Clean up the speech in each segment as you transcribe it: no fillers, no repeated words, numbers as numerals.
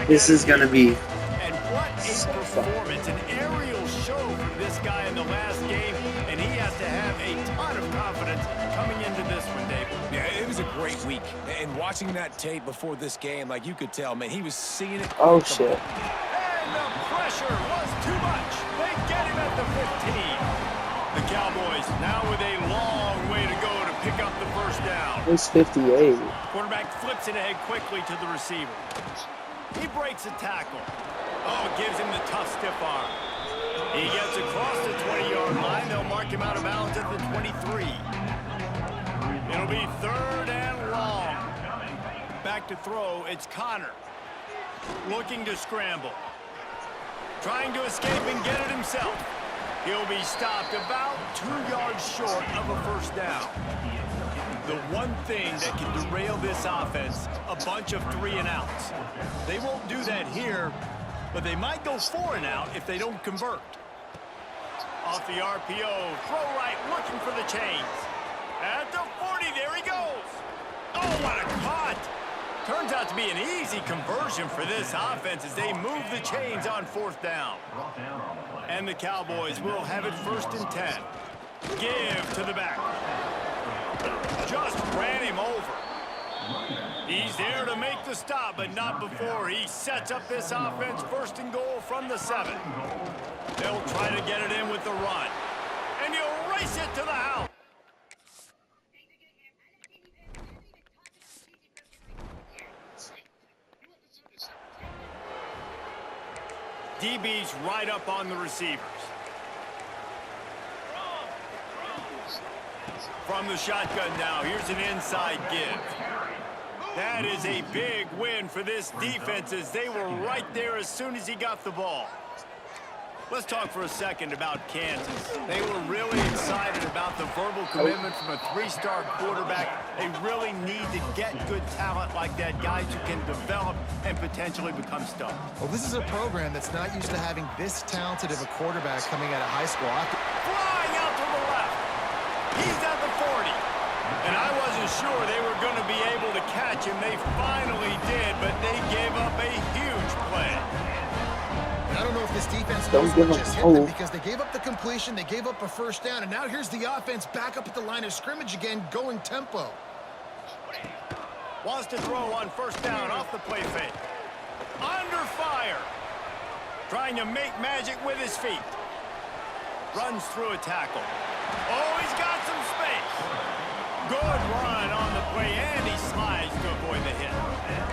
This is gonna be And what a so fun. performance, an aerial show from this guy in the last game, and he has to have a ton of confidence coming into this one, Dave. Yeah, it was a great week. And watching that tape before this game, like you could tell, man, he was seeing it. Oh shit. And the pressure was too much. They get him at the 15. The Cowboys now with a long way to go to pick up the first down. It's 58. Quarterback flips it ahead quickly to the receiver. He breaks a tackle. Oh, gives him the tough stiff arm. He gets across the 20-yard line. They'll mark him out of bounds at the 23. It'll be 3rd and long. Back to throw, it's Connor. Looking to scramble. Trying to escape and get it himself. He'll be stopped about 2 yards short of a first down. The one thing that can derail this offense, a bunch of 3-and-outs. They won't do that here, but they might go 4-and-out if they don't convert. Off the RPO, throw right, looking for the chains. At the 40, there he goes. Oh, what a cut. Turns out to be an easy conversion for this offense as they move the chains on 4th down. And the Cowboys will have it 1st and 10. Give to the back. Just ran him over. He's there to make the stop, but not before he sets up this offense 1st and goal from the 7. They'll try to get it in with the run. And he'll race it to the house. DB's right up on the receivers. From the shotgun now, here's an inside give. That is a big win for this defense as they were right there as soon as he got the ball. Let's talk for a second about Kansas. They were really excited about the verbal commitment from a 3-star quarterback. They really need to get good talent like that, guys who can develop and potentially become stars. Well, this is a program that's not used to having this talented of a quarterback coming out of high school. Flying out to the left. He's at the 40. And I wasn't sure they were going to be able to catch him. They finally did, but they gave up a huge play. I don't know if this defense Don't knows give what them just hit hope. them because they gave up the completion, they gave up a first down, and now here's the offense back up at the line of scrimmage again, going tempo. Wants to throw on 1st down off the play fake. Under fire. Trying to make magic with his feet. Runs through a tackle. Oh, he's got some space. Good run on the play, and he slides to avoid the hit.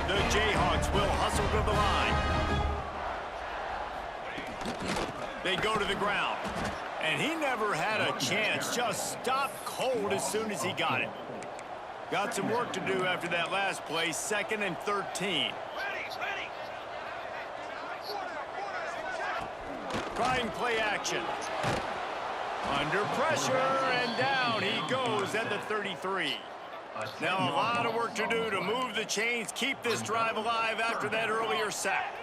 The Jayhawks will hustle to the line. They go to the ground. And he never had a chance. Just stopped cold as soon as he got it. Got some work to do after that last play. 2nd and 13. Trying play action. Under pressure, and down he goes at the 33. Now a lot of work to do to move the chains, keep this drive alive after that earlier sack.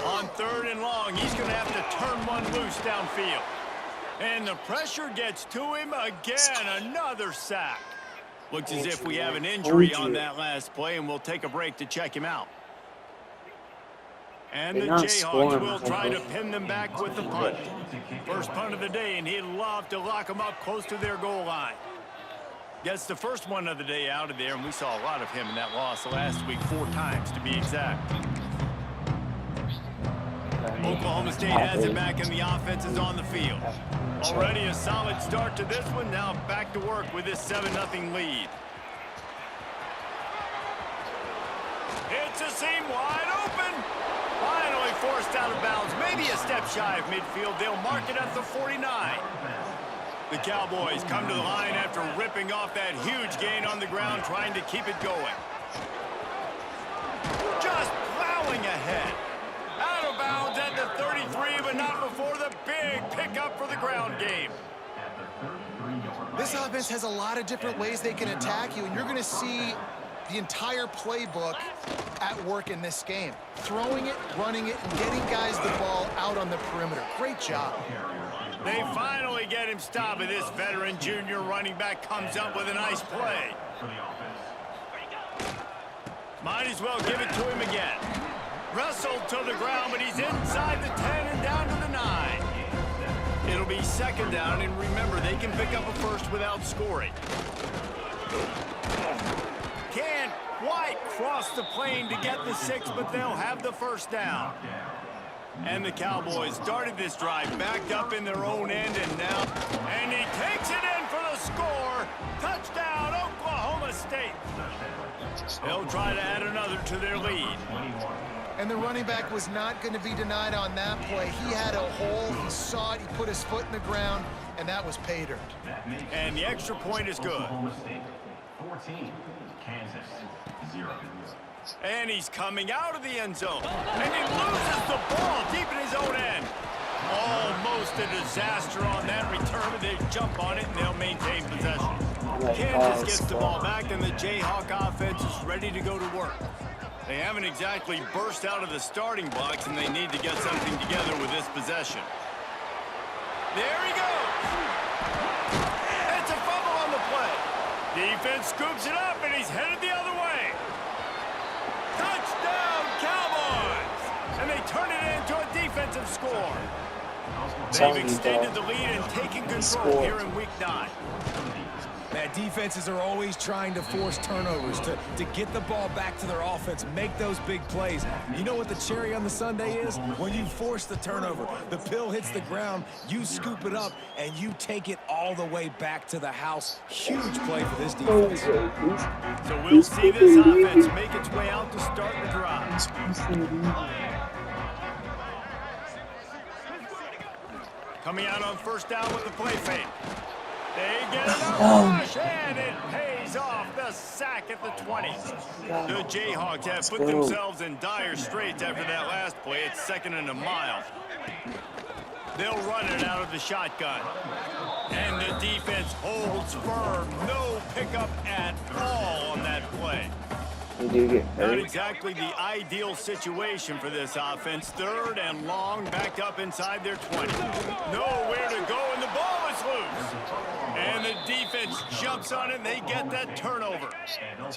On 3rd and long, he's going to have to turn one loose downfield. And the pressure gets to him again, another sack. Looks as if we have an injury on that last play, and we'll take a break to check him out. And the Jayhawks will try to pin them back with the punt. First punt of the day, and he'd love to lock them up close to their goal line. Gets the first one of the day out of there, and we saw a lot of him in that loss last week, 4 times to be exact. Oklahoma State has it back, and the offense is on the field. Already a solid start to this one. Now back to work with this 7-0 lead. It's a seam wide open. Finally forced out of bounds. Maybe a step shy of midfield. They'll mark it at the 49. The Cowboys come to the line after ripping off that huge gain on the ground, trying to keep it going. Just plowing ahead. Out of bounds at the 33, but not before the big pickup for the ground game. This offense has a lot of different ways they can attack you, and you're going to see the entire playbook at work in this game. Throwing it, running it, and getting guys the ball out on the perimeter. Great job. They finally get him stopped, and this veteran junior running back comes up with a nice play. Might as well give it to him again. Wrestled to the ground, but he's inside the 10 and down to the 9. It'll be second down, and remember, they can pick up a first without scoring. Can't quite cross the plane to get the 6, but they'll have the first down. And the Cowboys started this drive backed up in their own end, and now... And he takes it in for the score. Touchdown, Oklahoma State. They'll try to add another to their lead. And the running back was not going to be denied on that play. He had a hole, he saw it, he put his foot in the ground, and that was pay dirt. And the extra point is good. 14, Kansas, 0. And he's coming out of the end zone. And he loses the ball deep in his own end. Almost a disaster on that return, but they jump on it and they'll maintain possession. Kansas gets the ball back, and the Jayhawk offense is ready to go to work. They haven't exactly burst out of the starting blocks, and they need to get something together with this possession. There he goes. It's a fumble on the play. Defense scoops it up, and he's headed the other way. Touchdown, Cowboys! And they turn it into a defensive score. They've extended the lead and taken control here in Week 9. Man, defenses are always trying to force turnovers to get the ball back to their offense, make those big plays. You know what the cherry on the sundae is? When you force the turnover, the pill hits the ground, you scoop it up, and you take it all the way back to the house. Huge play for this defense. So we'll see this offense make its way out to start the drive. Coming out on first down with the play fake. They get another rush, and it pays off. The sack at the 20. The Jayhawks have put themselves in dire straits after that last play. It's 2nd and a mile. They'll run it out of the shotgun. And the defense holds firm. No pickup at all on that play. Not exactly the ideal situation for this offense. 3rd and long, backed up inside their 20. Nowhere to go, and the ball is loose. And the defense jumps on it, and they get that turnover.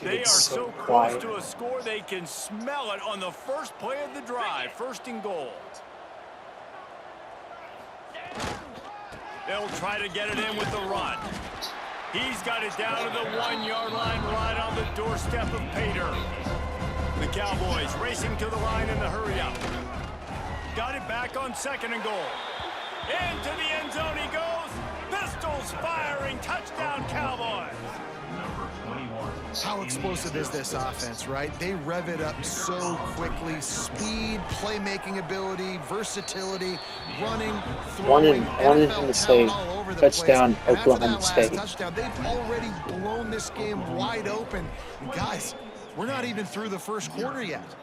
They are so close to a score, they can smell it on the first play of the drive. 1st and goal. They'll try to get it in with the run. He's got it down to the 1-yard line, right on the doorstep of pay dirt. The Cowboys racing to the line in the hurry-up. Got it back on 2nd and goal. Into the end zone he goes. Pistols firing. Touchdown, Cowboys. How explosive is this offense, right? They rev it up so quickly. Speed, playmaking ability, versatility, running, throwing, one in the state. Touchdown, Oklahoma State. Touchdown, they've already blown this game wide open. And guys, we're not even through the first quarter yet.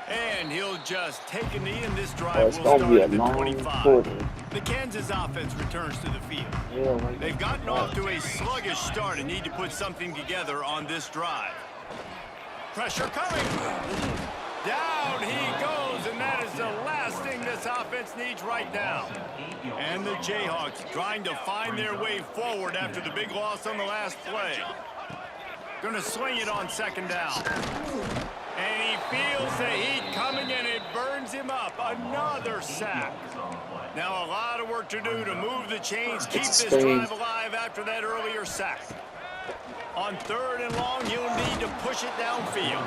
And he'll just take a knee, and this drive will start at the 25. The Kansas offense returns to the field. They've gotten off to a sluggish start and need to put something together on this drive. Pressure coming. Down he goes, and that is the last thing this offense needs right now. And the Jayhawks trying to find their way forward after the big loss on the last play. Gonna swing it on 2nd down. And he feels the heat coming, and it burns him up. Another sack. Now a lot of work to do to move the chains, keep this drive alive after that earlier sack. On 3rd and long, he'll need to push it downfield.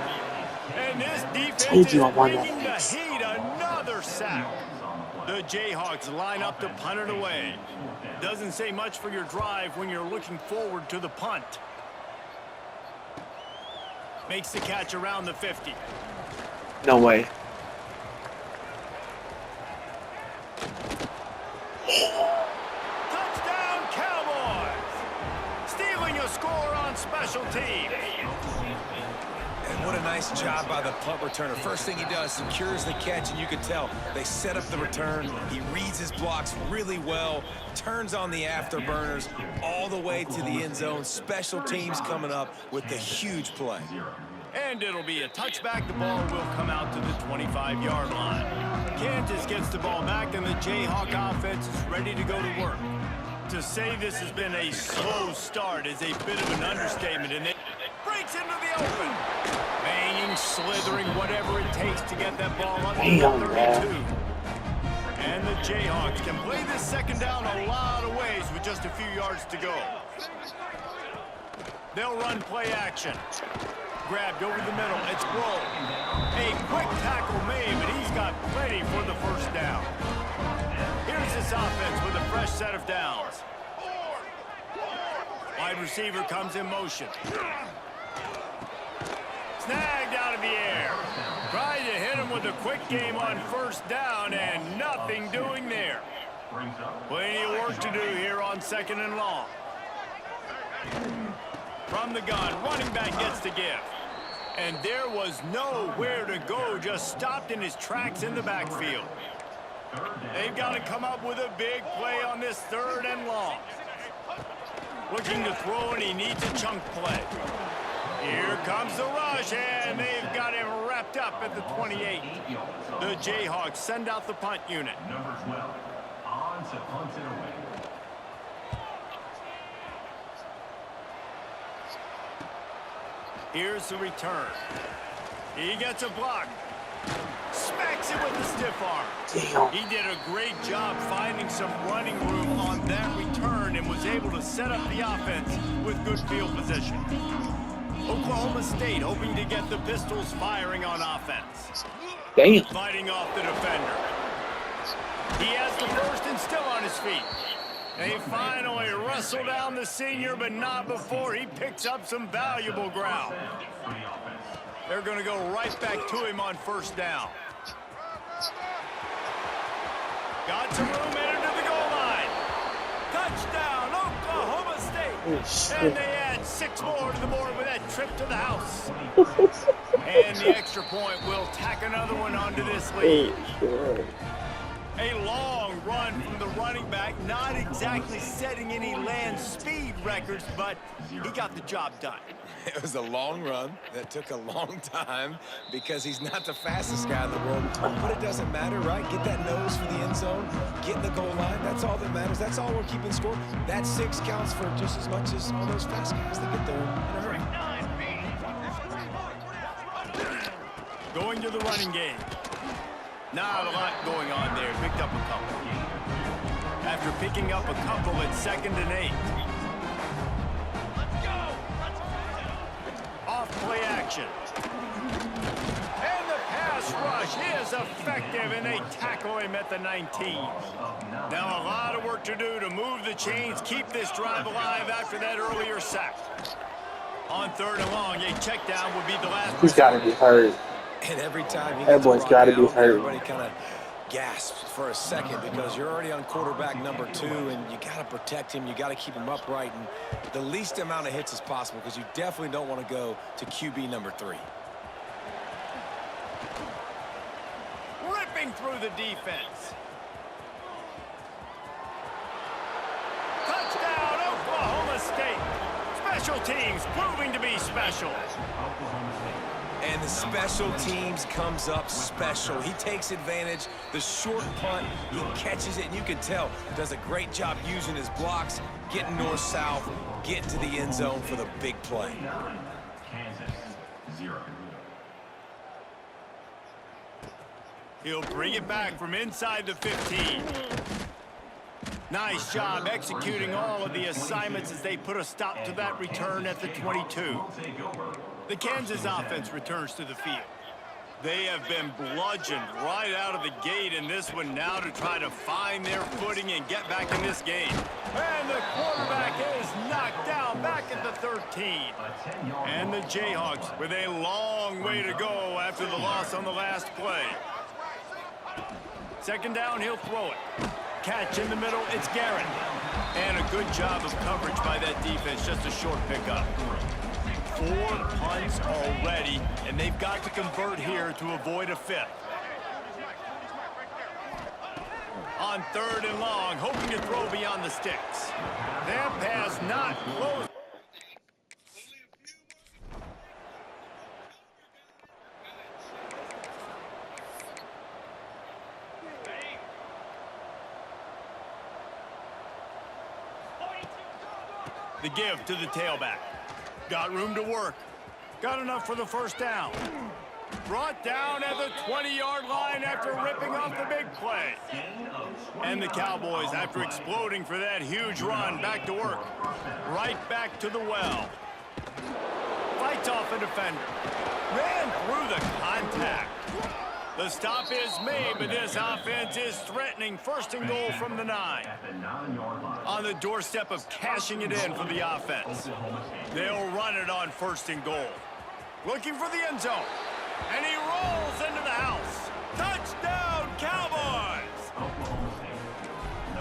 And this defense is bringing the heat. Another sack. The Jayhawks line up to punt it away. Doesn't say much for your drive when you're looking forward to the punt. Makes the catch around the 50. No way. Touchdown, Cowboys! Stealing a score on special teams. And what a nice job by the punt returner. First thing he does, secures the catch, and you can tell they set up the return. He reads his blocks really well, turns on the afterburners all the way to the end zone. Special teams coming up with the huge play. And it'll be a touchback. The ball will come out to the 25-yard line. Kansas gets the ball back, and the Jayhawk offense is ready to go to work. To say this has been a slow start is a bit of an understatement, and breaks into the open. Banging, slithering, whatever it takes to get that ball up to Damn, the man. 32. And the Jayhawks can play this second down a lot of ways with just a few yards to go. They'll run play action. Grabbed over the middle. It's Roll. A quick tackle made, but he's got plenty for the first down. Here's this offense with a fresh set of downs. Wide receiver comes in motion. Snagged out of the air. Tried to hit him with a quick game on first down, and nothing doing there. Plenty of work to do here on second and long. From the gun, running back gets the give. And there was nowhere to go, just stopped in his tracks in the backfield. They've got to come up with a big play on this third and long. Looking to throw, and he needs a chunk play. Here comes the rush, and they've got him wrapped up at the 28. The Jayhawks send out the punt unit. Number 12, on to punt it away. Here's the return. He gets a block. Smacks it with the stiff arm. Damn. He did a great job finding some running room on that return and was able to set up the offense with good field position. Oklahoma State hoping to get the Pistols firing on offense. Damn. Fighting off the defender. He has the first and still on his feet. They finally wrestle down the senior, but not before he picks up some valuable ground. They're going to go right back to him on first down. Got some room, entered to the goal line. Touchdown, Oklahoma State. And they add 6 more to the board with that trip to the house. And the extra point will tack another one onto this lead. A long run from the running back, not exactly setting any land speed records, but he got the job done. It was a long run that took a long time because he's not the fastest guy in the world. But it doesn't matter, right? Get that nose for the end zone, get in the goal line. That's all that matters. That's all we're keeping score. That 6 counts for just as much as all those fast guys that get there in a hurry. Going to the running game. Not a lot going on there. Picked up a couple. After picking up a couple, it's 2nd and 8. Off play action. And the pass rush is effective, and they tackle him at the 19. Now a lot of work to do to move the chains, keep this drive alive after that earlier sack. On 3rd and long, a check down would be the last. He's got to be hurt. And every time That boy's got to be hurt. everybody kind of gasps for a second because you're already on quarterback number 2, and you got to protect him. You got to keep him upright and the least amount of hits as possible because you definitely don't want to go to QB number 3. Ripping through the defense. Touchdown, Oklahoma State. Special teams proving to be special. And the special teams comes up special. He takes advantage. The short punt, he catches it, and you can tell does a great job using his blocks, getting north-south, getting to the end zone for the big play. Kansas, 0. He'll bring it back from inside the 15. Nice job executing all of the assignments as they put a stop to that return at the 22. The Kansas offense returns to the field. They have been bludgeoned right out of the gate in this one now to try to find their footing and get back in this game. And the quarterback is knocked down back at the 13. And the Jayhawks with a long way to go after the loss on the last play. 2nd down, he'll throw it. Catch in the middle, it's Garrett. And a good job of coverage by that defense, just a short pickup. 4 punts already, and they've got to convert here to avoid a 5th. On 3rd and long, hoping to throw beyond the sticks. That pass not close. The give to the tailback. Got room to work. Got enough for the first down. Brought down at the 20-yard line after ripping off the big play. And the Cowboys, after exploding for that huge run, back to work. Right back to the well. Fights off a defender. Ran through the contact. The stop is made, but this offense is threatening. First and goal from the 9. On the doorstep of cashing it in for the offense. They'll run it on first and goal. Looking for the end zone. And he rolls into the house. Touchdown, Cowboys!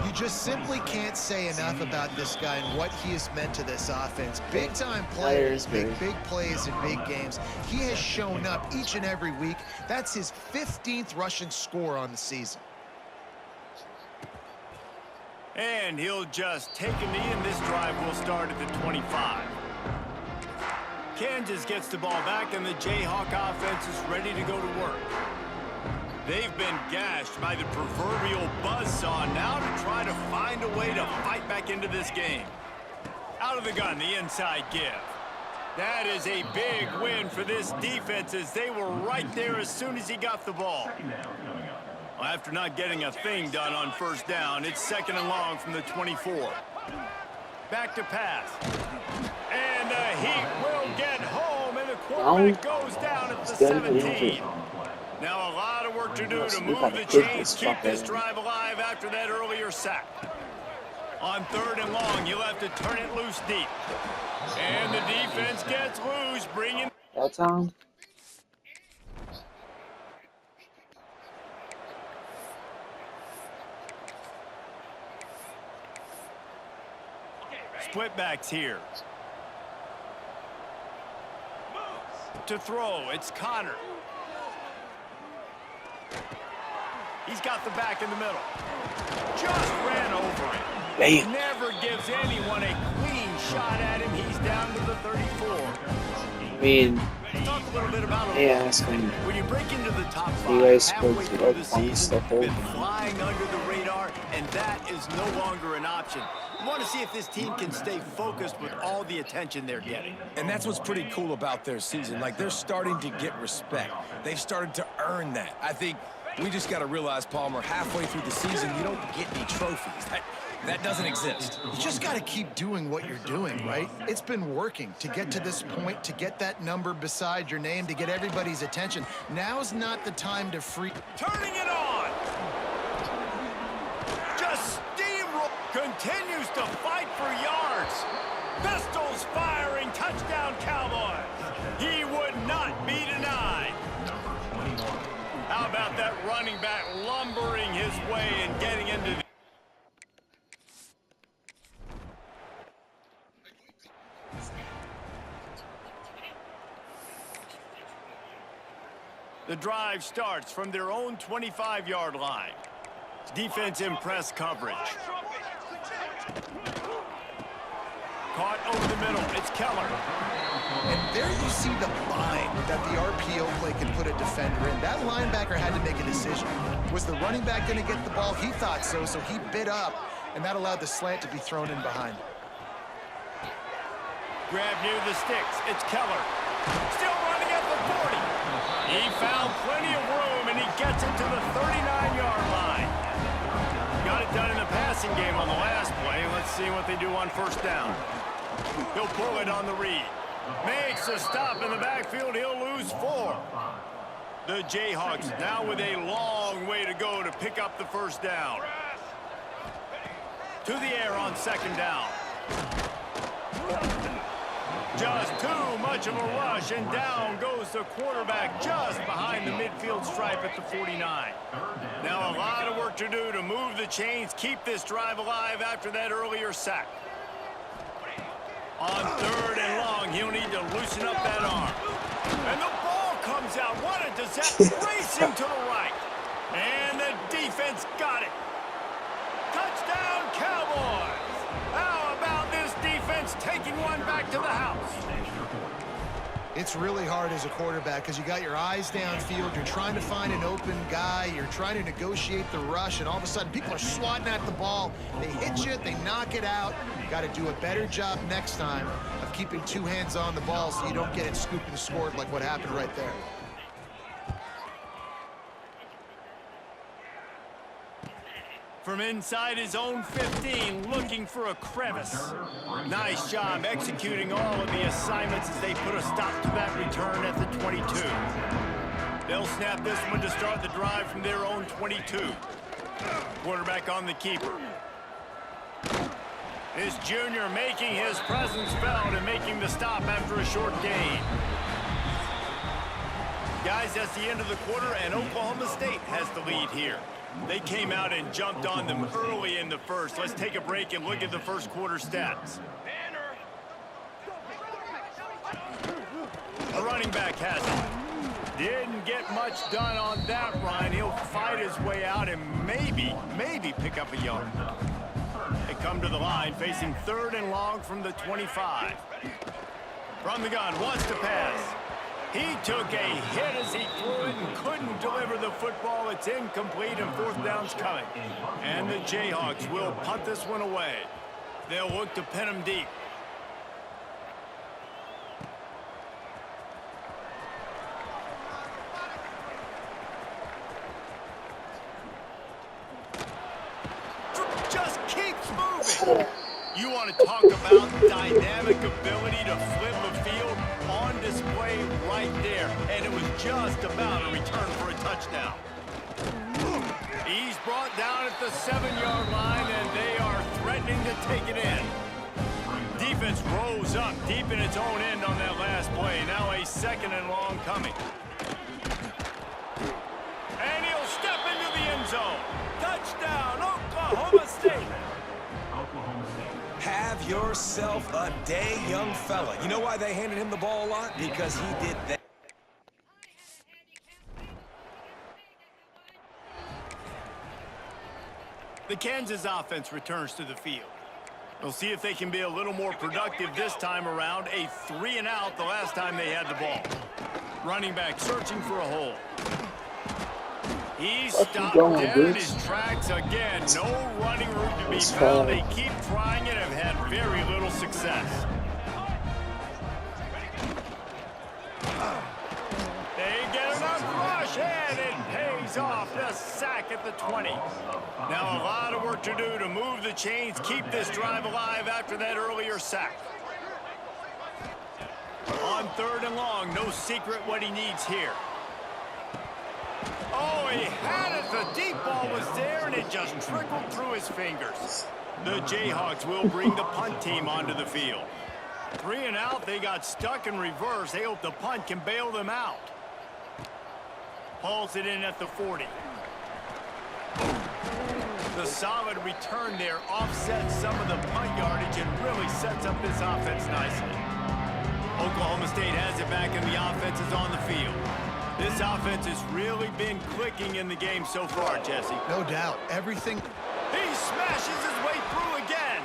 You just simply can't say enough about this guy and what he has meant to this offense. Big-time players make big plays in big games. He has shown up each and every week. That's his 15th rushing score on the season. And he'll just take a knee, and this drive will start at the 25. Kansas gets the ball back, and the Jayhawk offense is ready to go to work. They've been gashed by the proverbial buzzsaw now to try to find a way to fight back into this game. Out of the gun, the inside give. That is a big win for this defense as they were right there as soon as he got the ball. Well, after not getting a thing done on first down, it's second and long from the 24. Back to pass. And the Heat will get home, and the quarterback goes down at the 17. Now a lot of work to do to move the chains, keep this drive alive after that earlier sack. On third and long, you'll have to turn it loose deep. And the defense gets loose, bringing... That's on. Split backs here. To throw, it's Connor. He's got the back in the middle. Just ran over it. Damn. Never gives anyone a clean shot at him. He's down to the 34. I mean, Talk a little bit about it. yeah, it's kind When you break into the top You 5, guys halfway spoke through about the fun season, stuff been over. flying under the radar, and that is no longer an option. You want to see if this team can stay focused with all the attention they're getting. And that's what's pretty cool about their season. Like, they're starting to get respect. They've started to earn that. I think we just got to realize, Palmer, halfway through the season, you don't get any trophies. That doesn't exist. You just got to keep doing what you're doing, right? It's been working to get to this point, to get that number beside your name, to get everybody's attention. Now's not the time to free. Turning it on! Just steamroll. Continues to fight for yards. Pistols firing. Touchdown, Cowboys. He would not be denied. How about that running back lumbering his way and getting into the... The drive starts from their own 25-yard line. Defense in press coverage. Caught over the middle. It's Keller. And there you see the bind that the RPO play can put a defender in. That linebacker had to make a decision. Was the running back going to get the ball? He thought so, so he bit up, and that allowed the slant to be thrown in behind. Grab near the sticks. It's Keller. Still running at the 40. He found plenty of room, and he gets it to the 39-yard line. Got it done in the passing game on the last play. Let's see what they do on first down. He'll pull it on the read. Makes a stop in the backfield. He'll lose 4. The Jayhawks now with a long way to go to pick up the first down. To the air on second down. Just too much of a rush, and down goes the quarterback just behind the midfield stripe at the 49. Now a lot of work to do to move the chains, keep this drive alive after that earlier sack. On third and long, he'll need to loosen up that arm. And the ball comes out. What a disaster. Racing to the right. And the defense got it. Touchdown, Cowboys. How about this defense taking one back to the house? It's really hard as a quarterback because you got your eyes downfield. You're trying to find an open guy. You're trying to negotiate the rush, and all of a sudden people are swatting at the ball. They hit you. They knock it out. Got to do a better job next time of keeping two hands on the ball so you don't get it scooped and scored like what happened right there. From inside his own 15, looking for a crevice. Nice job executing all of the assignments as they put a stop to that return at the 22. They'll snap this one to start the drive from their own 22. Quarterback on the keeper. This junior making his presence felt and making the stop after a short gain. Guys, that's the end of the quarter, and Oklahoma State has the lead here. They came out and jumped on them early in the first. Let's take a break and look at the first quarter stats. The running back has it. Didn't get much done on that run. He'll fight his way out and maybe pick up a yard. They come to the line facing 3rd and long from the 25. From the gun, wants to pass. He took a hit as he threw it and couldn't deliver the football. It's incomplete and 4th down's coming. And the Jayhawks will punt this one away. They'll look to pin him deep. Just keeps moving. You want to talk about dynamic ability to flip a field? On display right there, and it was just about a return for a touchdown. He's brought down at the 7-yard line, and they are threatening to take it in. Defense rose up deep in its own end on that last play. Now a 2nd and long coming. And he'll step into the end zone. Touchdown, Oklahoma State. Have yourself a day, young fella. You know why they handed him the ball a lot? Because he did that. The Kansas offense returns to the field. We'll see if they can be a little more productive this time around. A 3-and-out the last time they had the ball. Running back searching for a hole. He stopped dead in his tracks again. No running room to be found. They keep trying it and have had very little success. They get enough rush, and it pays off. The sack at the 20. Now a lot of work to do to move the chains, keep this drive alive after that earlier sack. On 3rd and long, no secret what he needs here. Oh, he had it. The deep ball was there, and it just trickled through his fingers. The Jayhawks will bring the punt team onto the field. 3-and-out, they got stuck in reverse. They hope the punt can bail them out. Hauls it in at the 40. The solid return there offsets some of the punt yardage and really sets up this offense nicely. Oklahoma State has it back, and the offense is on the field. This offense has really been clicking in the game so far, Jesse. No doubt. Everything. He smashes his way through again.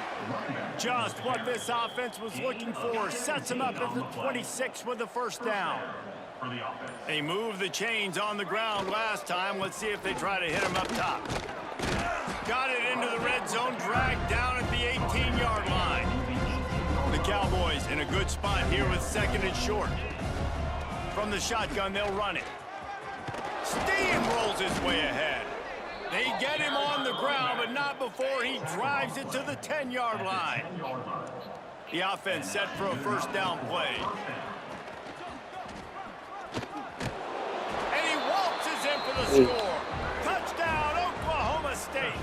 Just what this offense was looking for. Sets him up at the 26 with the 1st down. They moved the chains on the ground last time. Let's see if they try to hit him up top. Got it into the red zone, dragged down at the 18-yard line. The Cowboys in a good spot here with 2nd and short. From the shotgun, they'll run it. Steamrolls his way ahead. They get him on the ground, but not before he drives it to the 10-yard line. The offense set for a 1st down play. And he waltzes in for the score. Touchdown, Oklahoma State.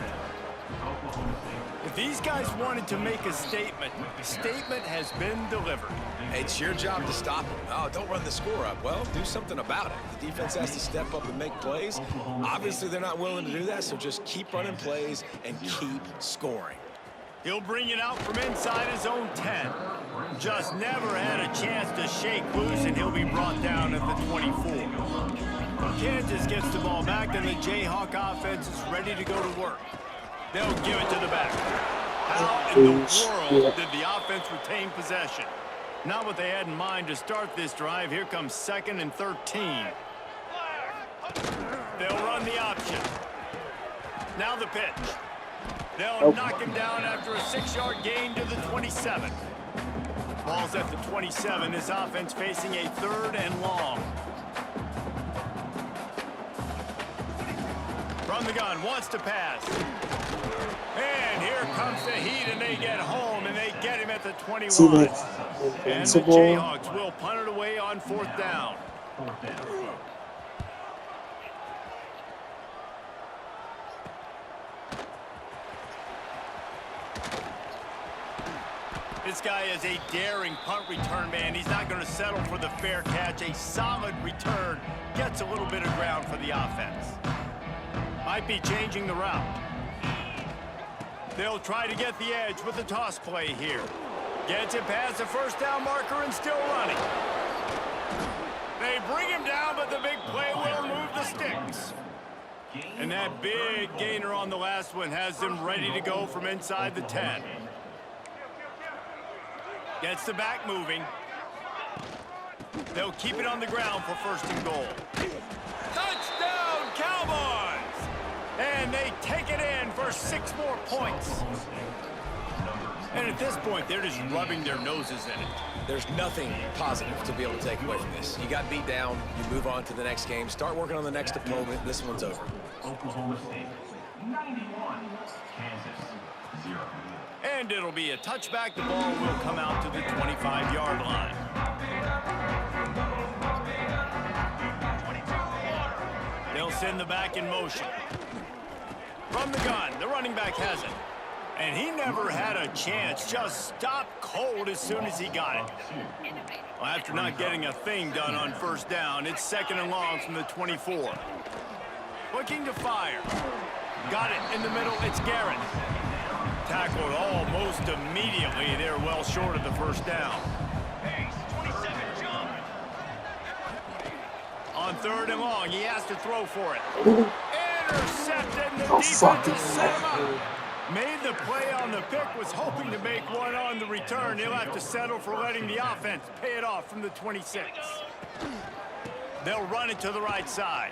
If these guys wanted to make a statement, the statement has been delivered. It's your job to stop them. Oh, don't run the score up. Well, do something about it. The defense has to step up and make plays. Obviously, they're not willing to do that, so just keep running plays and keep scoring. He'll bring it out from inside his own 10. Just never had a chance to shake loose, and he'll be brought down at the 24. Kansas gets the ball back, and the Jayhawk offense is ready to go to work. They'll give it to the back. How in the world did the offense retain possession? Not what they had in mind to start this drive. Here comes 2nd and 13. They'll run the option. Now the pitch. They'll knock him down after a 6-yard gain to the 27. Ball's at the 27. This offense facing a 3rd and long. From the gun, wants to pass. And here comes the heat, and they get home, and they get him at the 21. And the Jayhawks will punt it away on 4th down. This guy is a daring punt return man. He's not going to settle for the fair catch. A solid return gets a little bit of ground for the offense. Might be changing the route. They'll try to get the edge with the toss play here. Gets it past the 1st down marker and still running. They bring him down, but the big play will move the sticks. And that big gainer on the last one has them ready to go from inside the 10. Gets the back moving. They'll keep it on the ground for 1st and goal. Touchdown, Cowboys! And they take it in for 6 more points. And at this point, they're just rubbing their noses in it. There's nothing positive to be able to take away from this. You got beat down, you move on to the next game, start working on the next opponent. This one's over. Oklahoma State 91, Kansas 0. And it'll be a touchback. The ball will come out to the 25-yard line. They'll send the back in motion. From the gun, the running back has it. And he never had a chance. Just stopped cold as soon as he got it. Well, after not getting a thing done on 1st down, it's 2nd and long from the 24. Looking to fire. Got it in the middle. It's Garrett. Tackled almost immediately. They're well short of the 1st down. On 3rd and long, he has to throw for it. Intercepted, and the defense has set him up. Made the play on the pick, was hoping to make one on the return. He'll have to settle for letting the offense pay it off from the 26. They'll run it to the right side.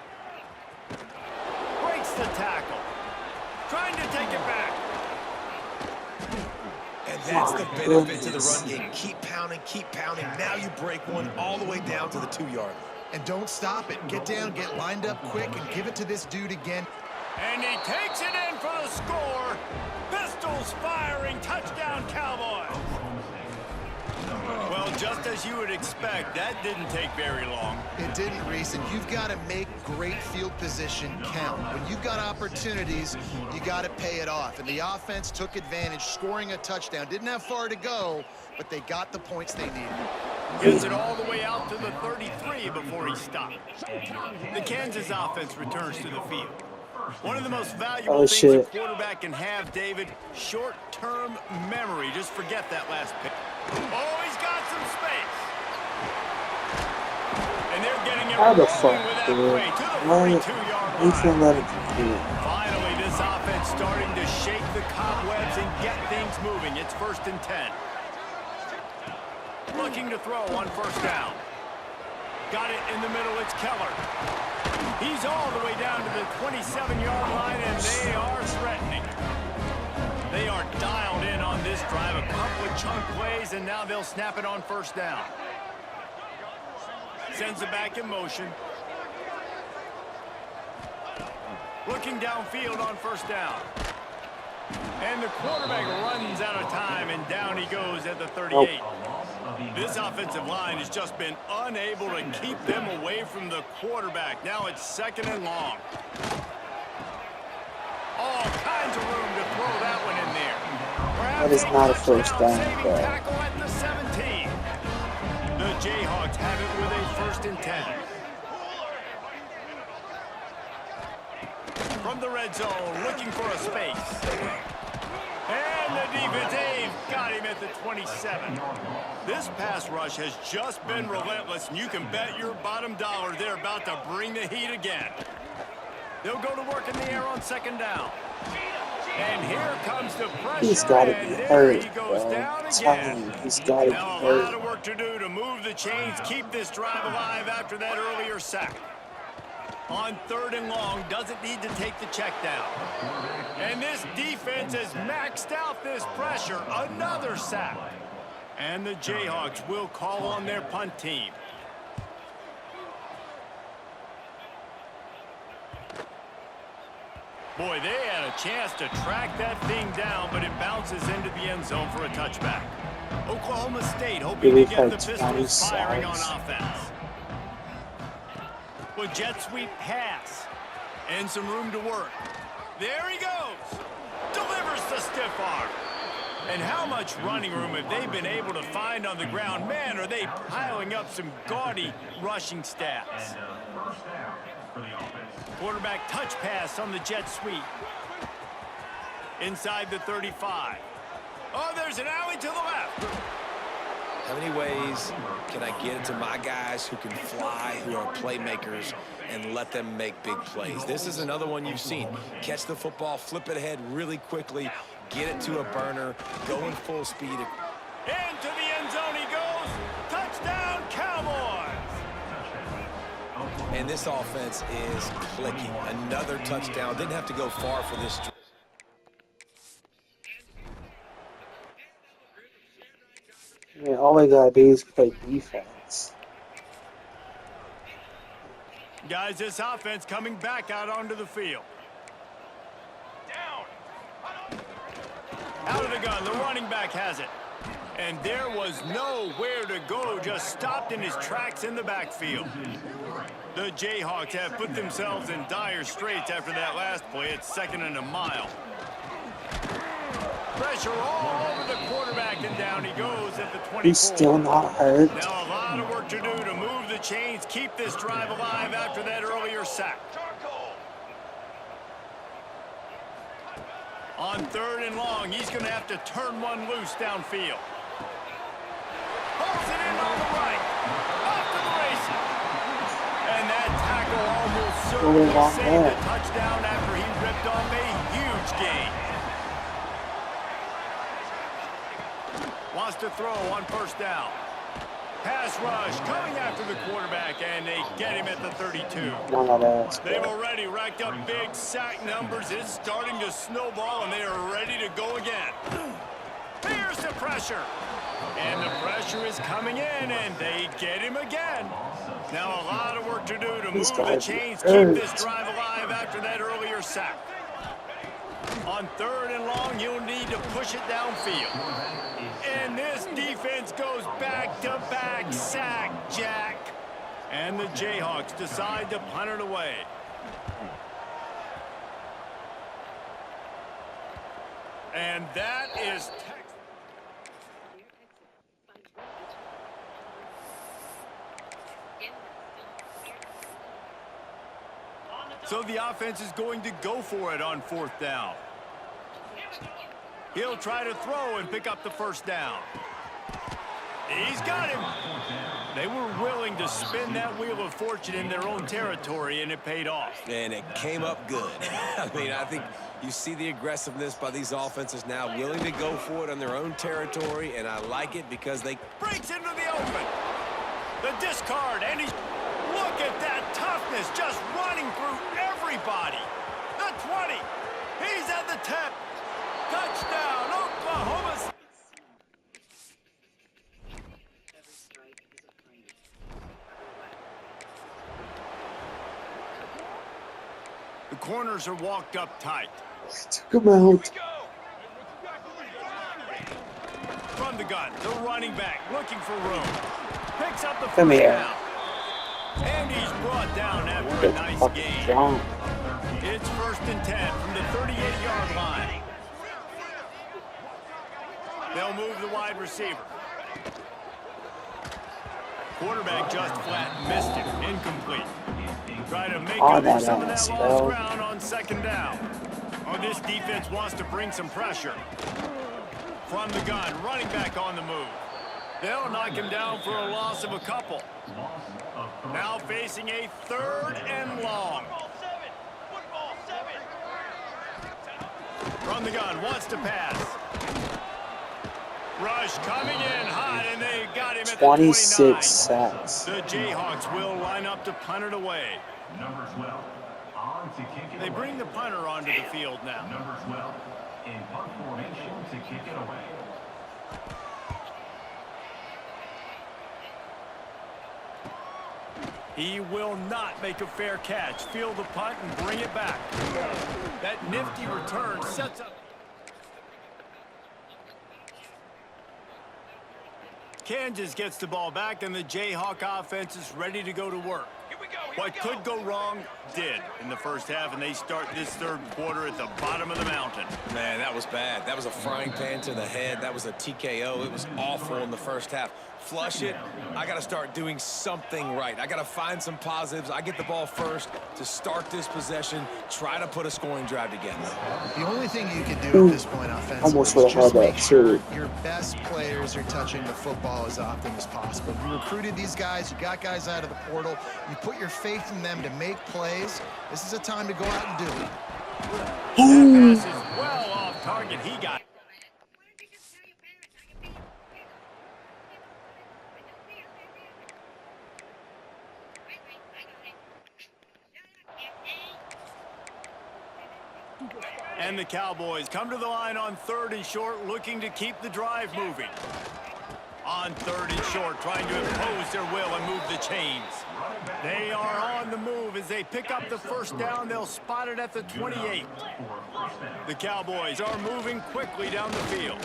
Breaks the tackle. Trying to take it back. And that's the benefit to the run game. Keep pounding, keep pounding. Now you break one all the way down to the 2-yard line. And don't stop it. Get down, get lined up quick, and give it to this dude again. And he takes it in for the score. Pistols firing. Touchdown, Cowboys. Well, just as you would expect, that didn't take very long. It didn't, Reese, and you've got to make great field position count. When you've got opportunities, you got to pay it off. And the offense took advantage, scoring a touchdown. Didn't have far to go, but they got the points they needed. Gets it all the way out to the 33 before he stopped. The Kansas offense returns to the field. One of the most valuable things a quarterback can have, David, short-term memory. Just forget that last pick. Oh, he's got some space. And they're getting it rolling with that play to the 42-yard line. Finally, this offense starting to shake the cobwebs and get things moving. It's 1st and 10. Looking to throw on 1st down. Got it in the middle. It's Keller. He's all the way down to the 27-yard line, and they are threatening. They are dialed in on this drive. A couple of chunk plays, and now they'll snap it on 1st down. Sends it back in motion. Looking downfield on 1st down. And the quarterback runs out of time, and down he goes at the 38. This offensive line has just been unable to keep them away from the quarterback. Now it's 2nd and long. All kinds of room to throw that one in there. That is not a 1st down. Tackle at the 17. The Jayhawks have it with a 1st and 10. From the red zone, looking for a space. And the defense, they've got him at the 27. This pass rush has just been relentless, and you can bet your bottom dollar they're about to bring the heat again. They'll go to work in the air on 2nd down. And here comes the pressure. He's got to and be there hurt, he goes bro. down I'm again. telling you, he's got to be Now a lot hurt. of work to do to move the chains, keep this drive alive after that earlier sack. On 3rd and long, doesn't need to take the check down. And this defense has maxed out this pressure. Another sack. And the Jayhawks will call on their punt team. Boy, they had a chance to track that thing down, but it bounces into the end zone for a touchback. Oklahoma State hoping to get the Pistols firing on offense. With jet sweep pass and some room to work. There he goes. Delivers the stiff arm. And how much running room have they been able to find on the ground? Man, are they piling up some gaudy rushing stats. First down for the offense. Quarterback touch pass on the jet sweep. Inside the 35. Oh, there's an alley to the left. How many ways can I get it to my guys who can fly, who are playmakers, and let them make big plays? This is another one you've seen. Catch the football, flip it ahead really quickly, get it to a burner, go in full speed. Into the end zone he goes. Touchdown, Cowboys. And this offense is clicking. Another touchdown. Didn't have to go far for this. I mean, all they gotta do is play defense. Guys, this offense coming back out onto the field. Out of the gun, the running back has it. And there was nowhere to go, just stopped in his tracks in the backfield. The Jayhawks have put themselves in dire straits after that last play. It's 2nd and a mile. Pressure all over the quarterback, and down he goes at the 24. He's still not hurt. Now a lot of work to do to move the chains, keep this drive alive after that earlier sack. On 3rd and long, he's going to have to turn one loose downfield. Pulls it in on the right. Off to the races. And that tackle almost certainly saved a touchdown after he ripped off a huge gain. Wants to throw on 1st down. Pass rush coming after the quarterback, and they get him at the 32. They've already racked up big sack numbers. It's starting to snowball, and they are ready to go again. Here's the pressure. And the pressure is coming in, and they get him again. Now a lot of work to do to move the chains, keep this drive alive after that earlier sack. On 3rd and long, you'll need to push it downfield. And this defense goes back-to-back sack, Jack. And the Jayhawks decide to punt it away. And that is... So the offense is going to go for it on 4th down. He'll try to throw and pick up the 1st down. He's got him. They were willing to spin that wheel of fortune in their own territory, and it paid off. And it came up good. I mean, I think you see the aggressiveness by these offenses now, willing to go for it on their own territory, and I like it because they... Breaks into the open. The discard, and he's... Look at that toughness, just running through everybody. The 20. He's at the 10. Touchdown, Oklahoma. The corners are walked up tight. Took him out. From the gun, the running back looking for room. Picks up the Come first here. down. And he's brought down after a nice gain. It's 1st and 10 from the 38-yard line. They'll move the wide receiver. Quarterback just flat missed him. Incomplete. Try to make up for some of that lost ground on 2nd down. Oh, this defense wants to bring some pressure. From the gun, running back on the move. They'll knock him down for a loss of a couple. Now facing a 3rd and long. From the gun, wants to pass. Rush coming in hot, and they got him at the 26 29. sacks. The Jayhawks will line up to punt it away. Number 12. On to kick it They away. bring the punter onto the field now. Number 12. In punt formation to kick it away. He will not make a fair catch. Field the punt and bring it back. That nifty return sets up. Kansas gets the ball back, and the Jayhawk offense is ready to go to work. What could go wrong did in the first half, and they start this third quarter at the bottom of the mountain. Man, that was bad. That was a frying pan to the head. That was a TKO. It was awful in the first half. Flush it. I got to start doing something right. I got to find some positives. I get the ball first to start this possession, try to put a scoring drive together. The only thing you can do at this point offensively Almost is would have just had that, make sure too. your best players are touching the football as often as possible. You recruited these guys. You got guys out of the portal. You put your faith in them to make plays. This is a time to go out and do it. That pass is well off target. He got. And the Cowboys come to the line on 3rd and short, looking to keep the drive moving. On 3rd and short, trying to impose their will and move the chains. They are on the move as they pick up the first down. They'll spot it at the 28. The Cowboys are moving quickly down the field.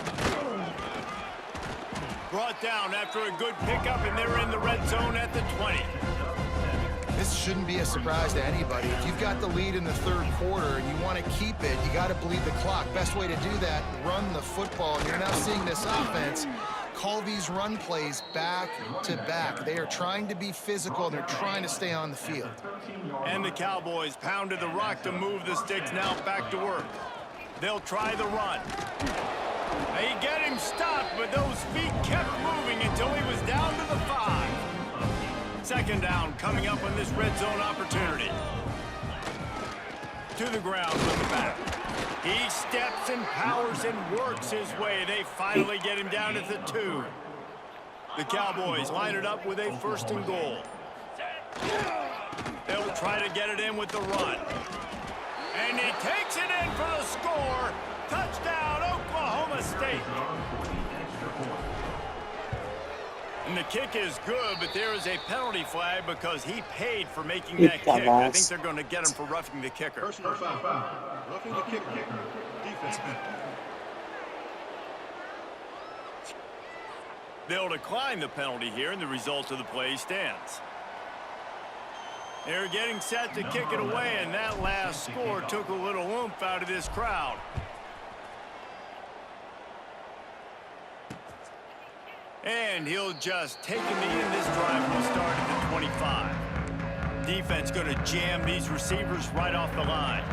Brought down after a good pickup, and they're in the red zone at the 20. This shouldn't be a surprise to anybody. If you've got the lead in the third quarter and you want to keep it, you got to bleed the clock. Best way to do that, run the football. And you're now seeing this offense call these run plays back to back. They are trying to be physical, and they're trying to stay on the field. And the Cowboys pounded the rock to move the sticks, now back to work. They'll try the run. They get him stopped, but those feet kept moving until he was down to the 5. Second down coming up on this red zone opportunity. To the ground with the back. He steps and powers and works his way. They finally get him down at the 2. The Cowboys line it up with a 1st and goal. They'll try to get it in with the run. And he takes it in for the score. Touchdown, Oklahoma State. And the kick is good, but there is a penalty flag because he paid for making that kick. I think they're going to get him for roughing the kicker. Personal foul. Roughing the kicker. Defense penalty. They'll decline the penalty here, and the result of the play stands. They're getting set to kick it away, and that last score took a little oomph out of this crowd. And he'll just take in the end. This drive will start at the 25. Defense going to jam these receivers right off the line.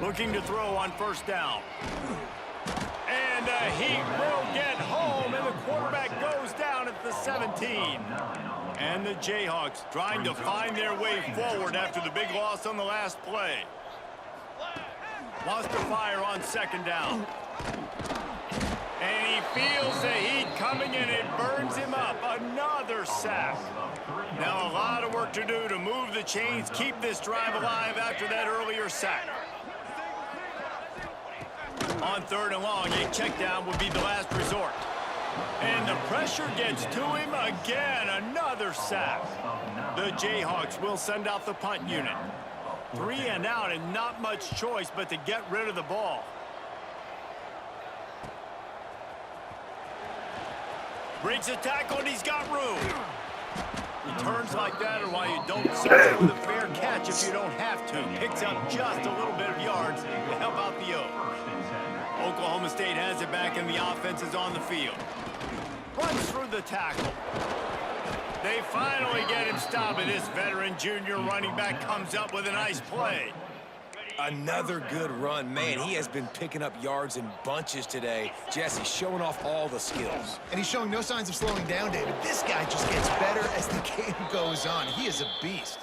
Looking to throw on 1st down. And he will get home, and the quarterback goes down at the 17. And the Jayhawks trying to find their way forward after the big loss on the last play. Wants to fire on 2nd down. And he feels the heat coming, and it burns him up. Another sack. Now a lot of work to do to move the chains, keep this drive alive after that earlier sack. On 3rd and long, a check down would be the last resort. And the pressure gets to him again. Another sack. The Jayhawks will send out the punt unit. 3 and out, and not much choice but to get rid of the ball. Breaks a tackle, and he's got room. Returns like that are why you don't settle with a fair catch if you don't have to. Picks up just a little bit of yards to help out the O. Oklahoma State has it back, and the offense is on the field. Runs through the tackle. They finally get him stopped, and this veteran junior running back comes up with a nice play. Another good run. Man, he has been picking up yards in bunches today. Jesse showing off all the skills. And he's showing no signs of slowing down, David. This guy just gets better as the game goes on. He is a beast.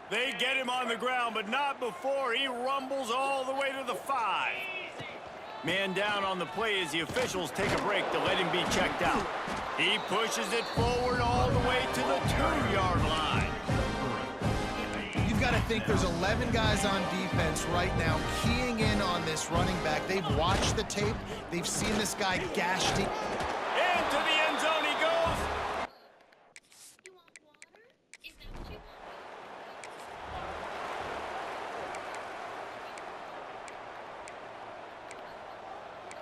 They get him on the ground, but not before he rumbles all the way to the 5. Man down on the play as the officials take a break to let him be checked out. He pushes it forward all the way to the 2-yard line. You've got to think there's 11 guys on defense right now keying in on this running back. They've watched the tape. They've seen this guy gash deep. Into the end zone he goes. You want water? Is that what you want?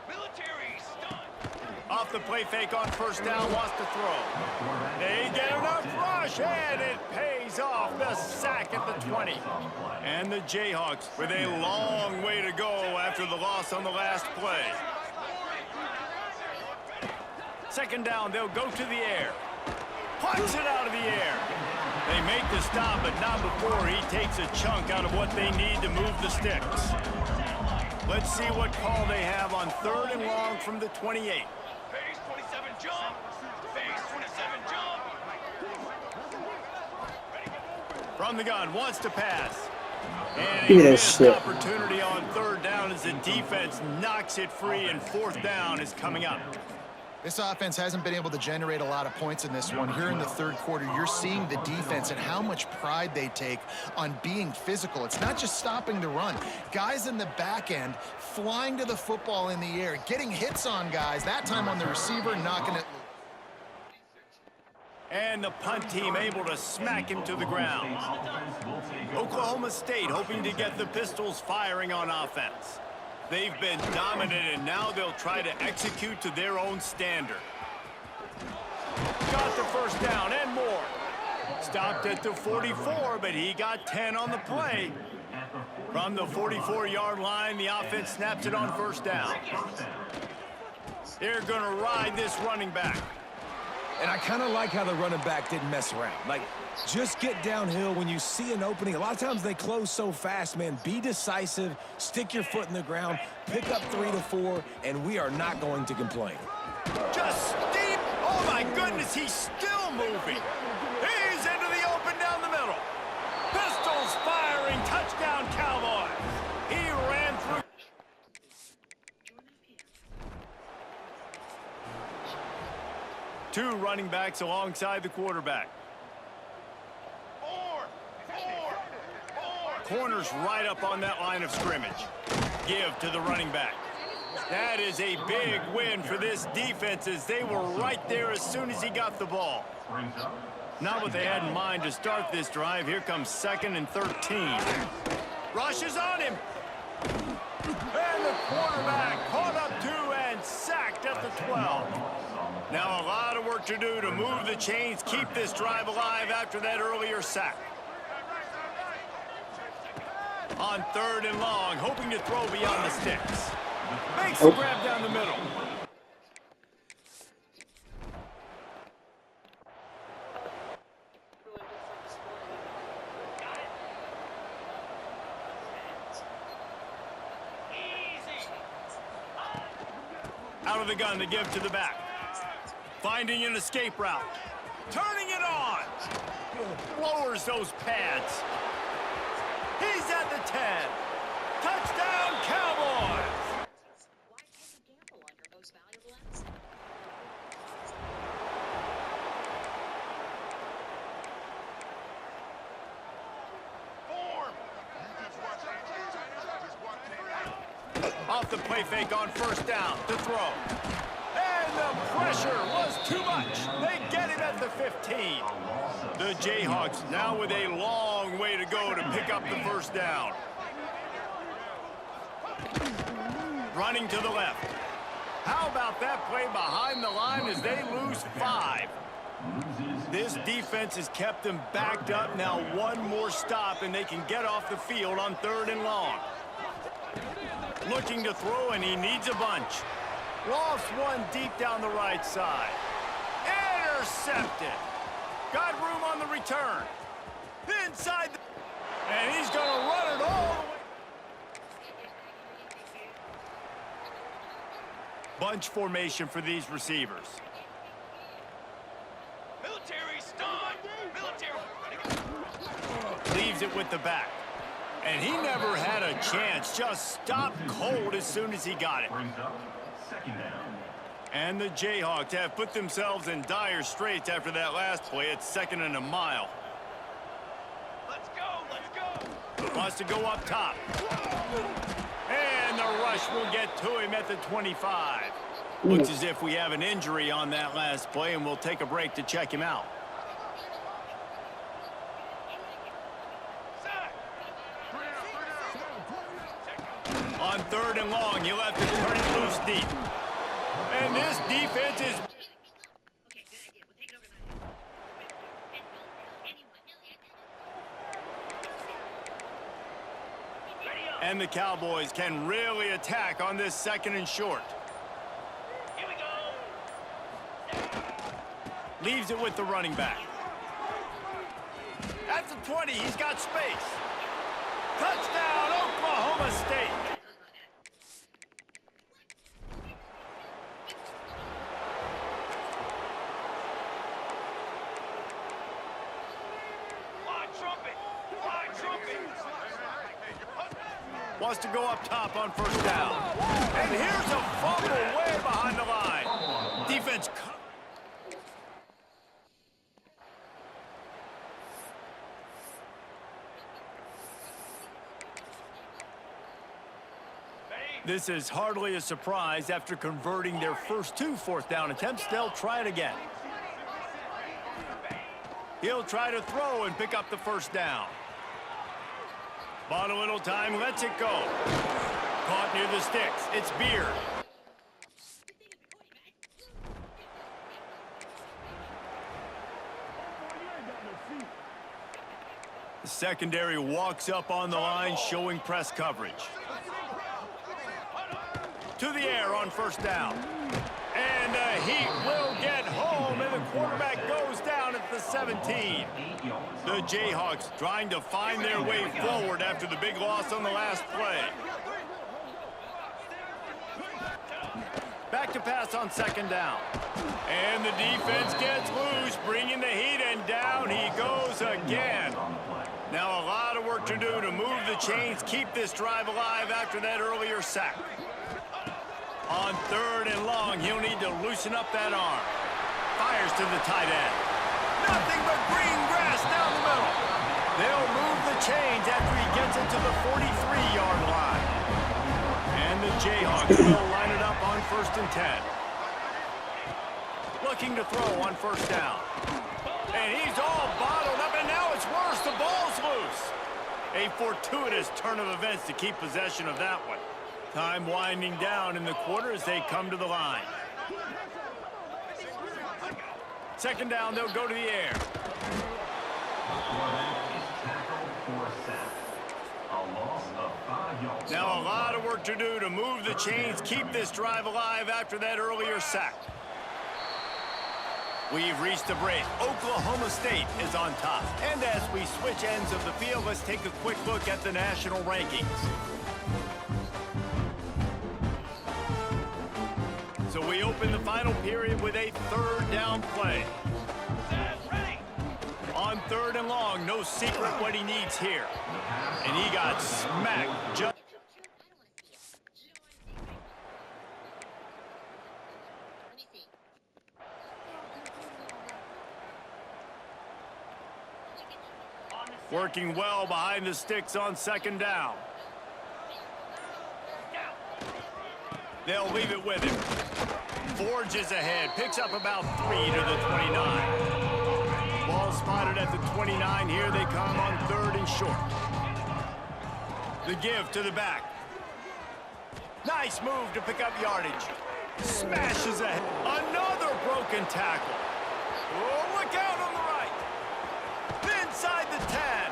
Military stunt. Off the play fake on first down, wants to throw. They get enough rush, and it pays off. The sack at the 20. And the Jayhawks with a long way to go after the loss on the last play. Second down, they'll go to the air. Punts it out of the air. They make the stop, but not before he takes a chunk out of what they need to move the sticks. Let's see what call they have on 3rd and long from the 28. Phase 27 jump. Phase 27 jump. From the gun, wants to pass. And Look he at that missed shit. opportunity on 3rd down as the defense knocks it free, and 4th down is coming up. This offense hasn't been able to generate a lot of points in this one. Here in the 3rd quarter, you're seeing the defense and how much pride they take on being physical. It's not just stopping the run. Guys in the back end flying to the football in the air, getting hits on guys, that time on the receiver, knocking it. And the punt team able to smack him to the ground. Oklahoma State hoping to get the Pistols firing on offense. They've been dominant, and now they'll try to execute to their own standard. Got the first down and more. Stopped at the 44, but he got 10 on the play. From the 44-yard line, the offense snaps it on 1st down. They're going to ride this running back. And I kind of like how the running back didn't mess around. Like, just get downhill when you see an opening. A lot of times they close so fast, man. Be decisive, stick your foot in the ground, pick up 3 to 4, and we are not going to complain. Just steep. Oh, my goodness, he's still moving. He's into the open down the middle. Pistols firing. Touchdown, Cowboys. He ran through. Two running backs alongside the quarterback. Corners right up on that line of scrimmage. Give to the running back. That is a big win for this defense as they were right there as soon as he got the ball. Not what they had in mind to start this drive. Here comes 2nd and 13. Rushes on him. And the quarterback caught up to and sacked at the 12. Now a lot of work to do to move the chains, keep this drive alive after that earlier sack. On 3rd and long, hoping to throw beyond the sticks. Makes the grab down the middle. Out of the gun to give to the back. Finding an escape route. Turning it on. Lowers those pads. He's at the 10. Touchdown, Cowboys. Why take a gamble on your most valuable asset? Off the play fake on 1st down to throw. And the pressure was too much. They get him at the 15. The Jayhawks now with a long way to go to pick up the 1st down. Running to the left. How about that play behind the line as they lose 5? This defense has kept them backed up. Now one more stop and they can get off the field on 3rd and long. Looking to throw, and he needs a bunch. Lofts one deep down the right side. Intercepted. Got room on the return. Inside the... And he's going to run it all the way. Bunch formation for these receivers. Military stun. Military. Leaves it with the back. And he never had a chance. Just stopped cold as soon as he got it. And the Jayhawks have put themselves in dire straits after that last play at 2nd and a mile. Let's go, let's go. Wants to go up top. And the rush will get to him at the 25. Looks as if we have an injury on that last play, and we'll take a break to check him out. On 3rd and long, you'll have to turn it loose deep. And this defense is... Okay, good idea. We'll take it over the... Anyone. And the Cowboys can really attack on this 2nd and short. Here we go. Leaves it with the running back. At the 20, he's got space. Touchdown, Oklahoma State. Fly trumpet. Fly trumpet. Wants to go up top on 1st down. And here's a fumble way behind the line. Defense... This is hardly a surprise. After converting their first 2 4th down attempts, they'll try it again. He'll try to throw and pick up the 1st down. Bought a little time, lets it go. Caught near the sticks. It's Beard. The secondary walks up on the line, showing press coverage. To the air on 1st down. And the Heat will get home, and the quarterback goes down at the 17. The Jayhawks trying to find their way forward after the big loss on the last play. Back to pass on 2nd down. And the defense gets loose, bringing the Heat, and down he goes again. Now a lot of work to do to move the chains, keep this drive alive after that earlier sack. On 3rd and long, he'll need to loosen up that arm. Fires to the tight end. Nothing but green grass down the middle. They'll move the chains after he gets it to the 43-yard line. And the Jayhawks will line it up on 1st and 10. Looking to throw on 1st down. And he's all bottled up, and now it's worse. The ball's loose. A fortuitous turn of events to keep possession of that one. Time winding down in the quarter as they come to the line. 2nd down, they'll go to the air. Now a lot of work to do to move the chains, keep this drive alive after that earlier sack. We've reached the break. Oklahoma State is on top. And as we switch ends of the field, let's take a quick look at the national rankings. So we open the final period with a 3rd down play. On 3rd and long, no secret what he needs here. And he got smacked just... Working well behind the sticks on 2nd down. They'll leave it with him. Forges ahead, picks up about 3 to the 29. Ball spotted at the 29. Here they come on 3rd and short. The give to the back. Nice move to pick up yardage. Smashes ahead. Another broken tackle. Oh, look out on the right. Inside the 10.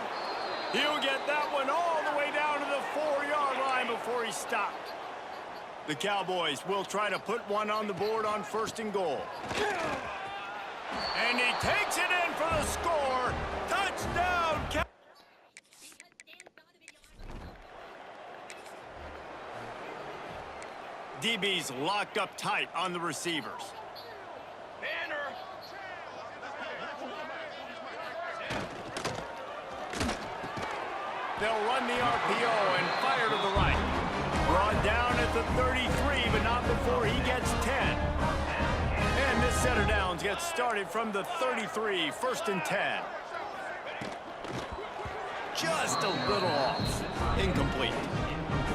He'll get that one all the way down to the 4-yard line before he stopped. The Cowboys will try to put one on the board on 1st and goal. And he takes it in for the score. Touchdown, Cowboys. DB's locked up tight on the receivers. They'll run the RPO and fire to the right. Brought down at the 33, but not before he gets 10. And this set of downs gets started from the 33, 1st and 10. Just a little off. Incomplete.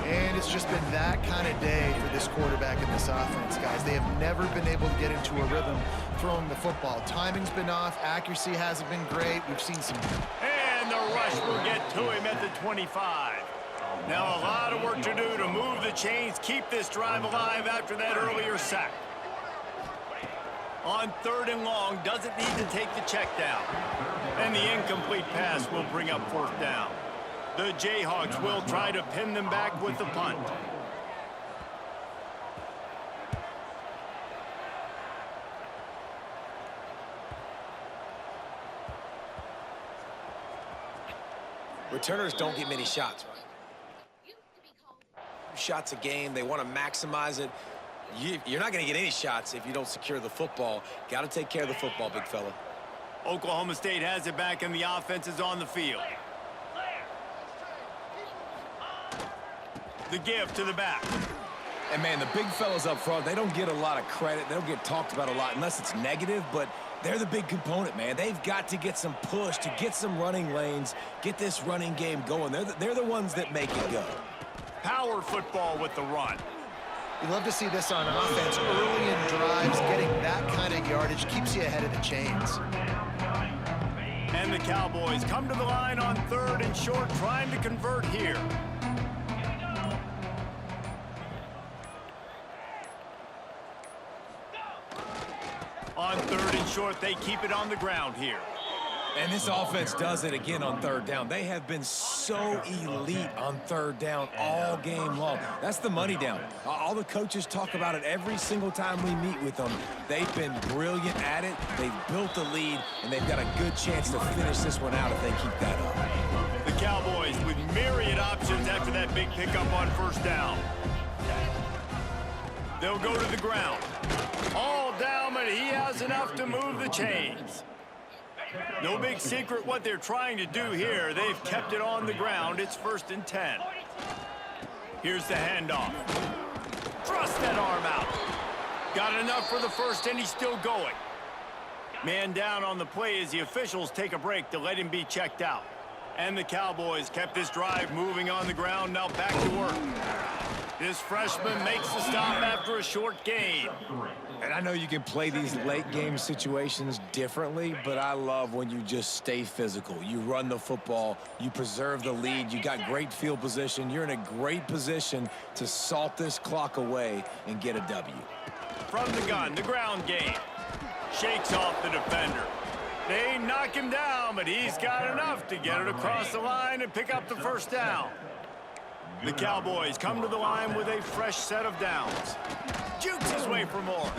And it's just been that kind of day for this quarterback and this offense, guys. They have never been able to get into a rhythm throwing the football. Timing's been off. Accuracy hasn't been great. We've seen some... And the rush will get to him at the 25. Now a lot of work to do to move the chains, keep this drive alive after that earlier sack. On 3rd and long, doesn't need to take the check down. And the incomplete pass will bring up 4th down. The Jayhawks will try to pin them back with the punt. Returners don't get many shots, right? Shots a game. They want to maximize it. You're not going to get any shots if you don't secure the football. Got to take care of the football, big fella. Oklahoma State has it back, and the offense is on the field. The give to the back. And, man, the big fellas up front, they don't get a lot of credit. They don't get talked about a lot unless it's negative, but they're the big component, man. They've got to get some push, to get some running lanes, get this running game going. They're the ones that make it go. Power football with the run. You love to see this on offense early in drives. Getting that kind of yardage keeps you ahead of the chains. And the Cowboys come to the line on 3rd and short, trying to convert here. On 3rd and short, they keep it on the ground here. And this offense does it again on 3rd down. They have been so elite on 3rd down all game long. That's the money down. All the coaches talk about it every single time we meet with them. They've been brilliant at it. They've built the lead, and they've got a good chance to finish this one out if they keep that up. The Cowboys with myriad options after that big pickup on 1st down. They'll go to the ground. All down, but he has enough to move the chains. No big secret what they're trying to do here. They've kept it on the ground. It's 1st and 10. Here's the handoff. Thrust that arm out. Got enough for the 1st, and he's still going. Man down on the play as the officials take a break to let him be checked out. And the Cowboys kept this drive moving on the ground. Now back to work. This freshman makes the stop after a short gain. And I know you can play these late game situations differently, but I love when you just stay physical. You run the football, you preserve the lead, you got great field position. You're in a great position to salt this clock away and get a W. From the gun, the ground game. Shakes off the defender. They knock him down, but he's got enough to get it across the line and pick up the 1st down. The Cowboys come to the line with a fresh set of downs. Jukes his way for more.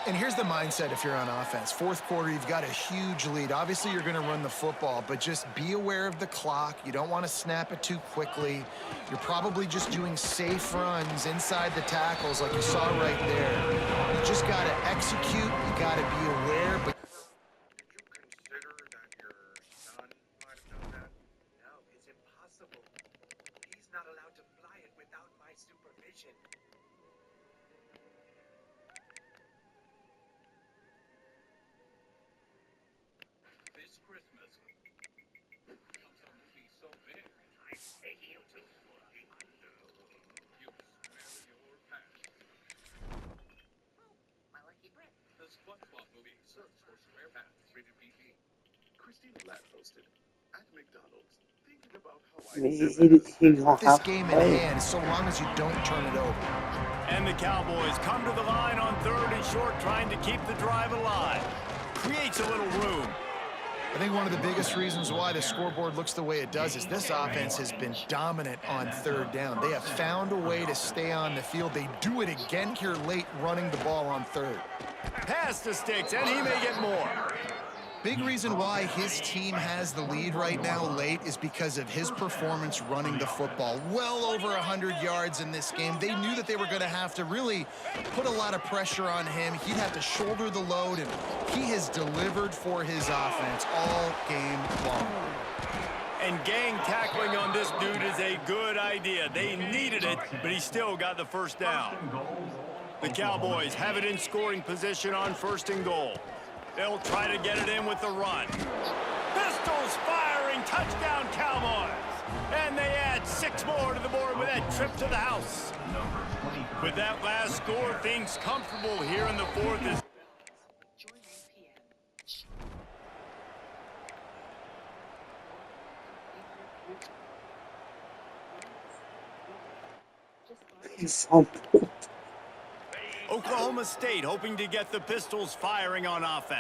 And here's the mindset if you're on offense. 4th quarter, you've got a huge lead. Obviously, you're going to run the football, but just be aware of the clock. You don't want to snap it too quickly. You're probably just doing safe runs inside the tackles like you saw right there. You just got to execute. You got to be aware. But Consider that your son might have done that? No, it's impossible. He's not allowed to fly it without my supervision. This Christmas, something to be so big. I say you to you smell your pants. My lucky break. The SpongeBob movie, Search for SquarePants, rated PG. Christine Ladd hosted at McDonald's, thinking about how this game in hand, so long as you don't turn it over. And the Cowboys come to the line on 3rd and short, trying to keep the drive alive. Creates a little room. I think one of the biggest reasons why the scoreboard looks the way it does is this offense has been dominant on 3rd down. They have found a way to stay on the field. They do it again here late, running the ball on 3rd. Pass to Sticks, and he may get more. Big reason why his team has the lead right now late is because of his performance running the football. Well over 100 yards in this game. They knew that they were going to have to really put a lot of pressure on him. He'd have to shoulder the load, and he has delivered for his offense all game long. And gang tackling on this dude is a good idea. They needed it, but he still got the first down. The Cowboys have it in scoring position on 1st and goal. They'll try to get it in with the run. Pistols firing, touchdown Cowboys. And they add 6 more to the board with that trip to the house. With that last score, things comfortable here in the 4th as He's humbled. Oklahoma State hoping to get the Pistols firing on offense.